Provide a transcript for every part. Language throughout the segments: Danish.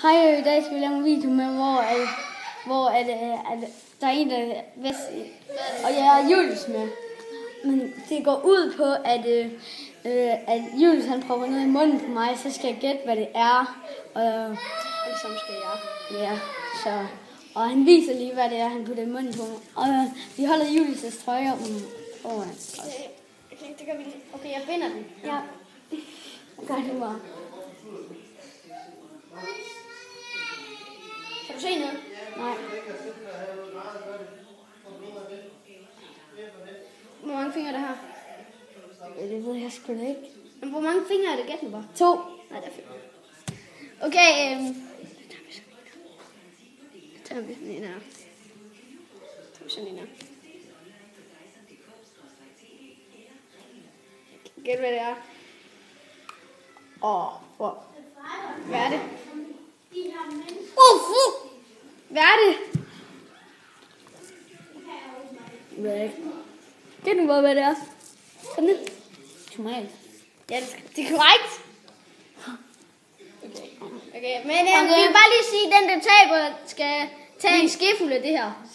Hej, i dag skal vi lave en video med, hvor der er en, der er vest, og jeg er Julius med. Men det går ud på, at Julius han prøver noget i munden på mig, så skal jeg gætte, hvad det er. Og så skal jeg. Ja, så. Og han viser lige, hvad det er, han putter i munden på mig. Og vi holder Julius' trøje over hans trøje. Okay, det gør vi lige. Okay, jeg binder den. Ja. Gør det bare. Kan du se noget? Nej. Hvor mange fingre er det her? Det ved jeg sgu da ikke. Men hvor mange fingre er det? Gæt nu bare. 2. Nej, det er 5. Okay, tager vi sådan en her. Gæt hvad det er. Hvor? Hvad er det? Hvad er det? Jeg ved ikke. Gæt nu bare, hvad det er. Kom ned. Tomat. Ja, det er korrekt. Okay, men vi vil bare lige sige, at den der taber skal tage en skefuld af det her.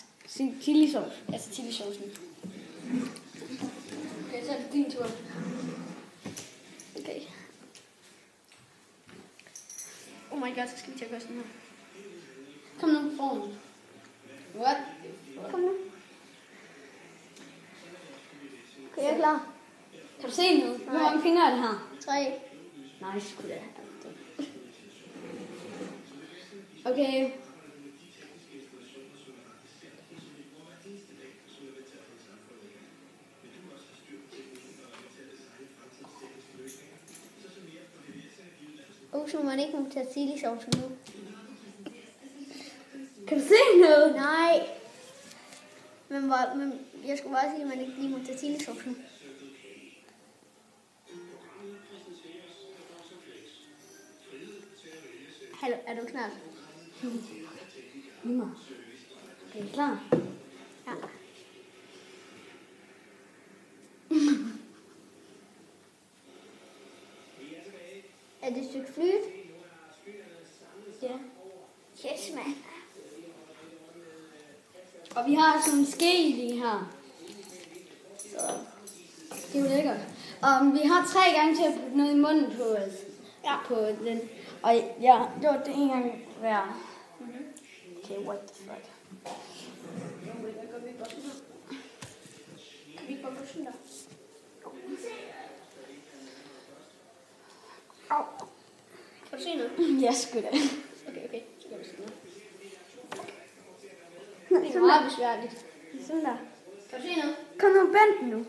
Chilisauce. Altså chilisaucen. Okay, så er det din tur. Okay. Oh my god, så skal vi til at gøre sådan her. Kom nu, foran. What? Kom nu. Okay, jeg er klar. Kan du se noget? Hvor mange fingre er det her? 3. Nej, sgu da. Okay. Så må man ikke må tage chilisaucen nu. Kan du se noget? Nej. Men jeg skulle bare sige, at man ikke lige må tage chilisaucen. Hallo, er du klar? Lige mig. Er du klar? Ja. Er det et stykke flyet? Ja. Yes, man. Og vi har sådan en ske lige her. Så det er jo lækkert. Og vi har 3 gange til at putte noget i munden på os. Ja. På den. Og ja, det var det en gang hver. Okay, what the fuck. Kan vi ikke bare gå sådan der? Au. Kan du se noget? Ja, sgu da. Okay. Så gør vi sådan noget. Det er Sådan meget der. besværligt. Sådan der. Kan du se noget? Kom nu, vent nu.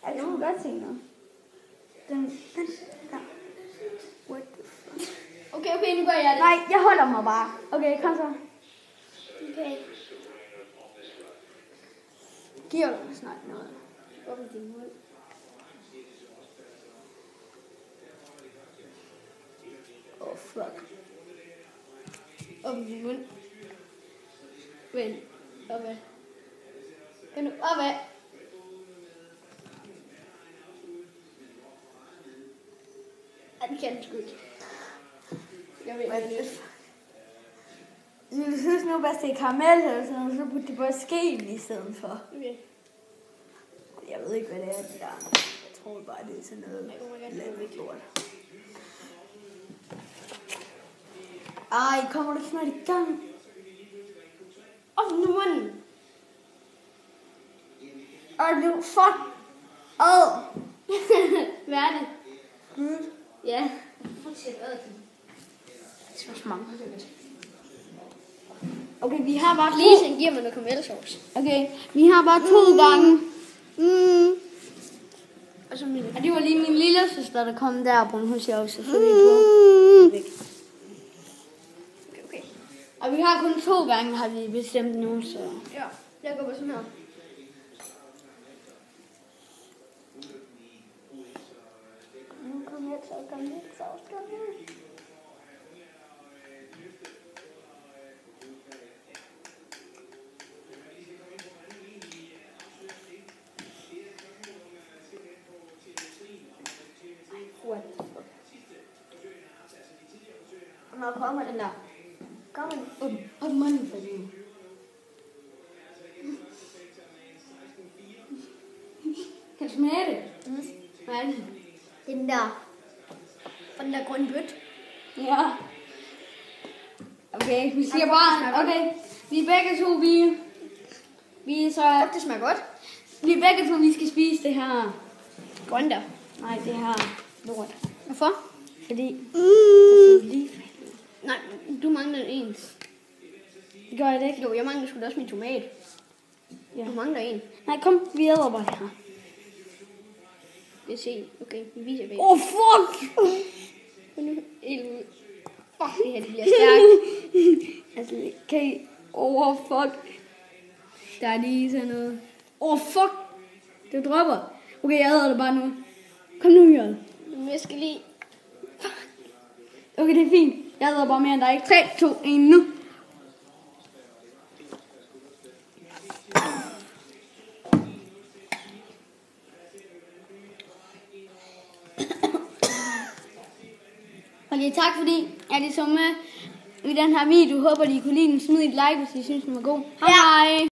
Jeg kan godt se noget. Den der. What the fuck. Okay, nu gør jeg det. Nej, jeg holder mig bare. Okay, kom så. Okay. Giver du mig snart noget? Åbn din mund. Oh, fuck. Åbn din mund. Vend. Opad. Vend nu opad. Ej, det kan du sgu ikke. Jeg ved ikke. Jeg synes nu bare, det er karamel eller sådan noget, så putte det bare skeen i stedet for. Okay. Jeg ved ikke, hvad det er, det der. Jeg tror bare, det er sådan noget lavet lort. Ej, kommer du snart i gang? Åbn nu munden. Og du fuck. Hvad er det? Gud. Ja. Fuck shit, Det smager så mange. Okay, vi har bare Please, han giver mig noget karamelsauce. Okay, vi har bare 2 gange. Og så min. Og det var lige min lille søster, der kom der på en hos jeg også selvfølgelig væk. Okay. Og vi har kun 2 gange, har vi bestemt nu, så... Ja, jeg går på sådan her. Nu kom jeg til at komme lidt sovs, kom her. What the fuck? Når kommer den der? Åbn munden for det. Kan du smage det? Hvad er det? Den der. Den der grønne bøt. Ja. Okay, vi siger bare, okay, vi er begge to, vi er så, Det smager godt. vi er begge to, vi skal spise det her. Grønne der. Nej, det her lort. Hvorfor? Fordi, Nej, du mangler en. det gør jeg det ikke. Jo, jeg mangler sgu da også min tomat. Ja. Du mangler en. Nej, kom, vi æder bare det her. Det er se. Okay, vi viser bag. Fuck! Fuck, det her det bliver stærkt. Altså, okay, fuck. Der er lige sådan noget. Fuck! Det dropper. Okay, jeg æder det bare nu. Kom nu, Jørgen. Jeg skal lige... Okay, det er fint. Jeg æder bare mere end dig. 3, 2, 1, nu. Okay, tak fordi I så med i den her video. Håber, I kunne lide den. Smid et like, hvis I synes, den var god. Hej!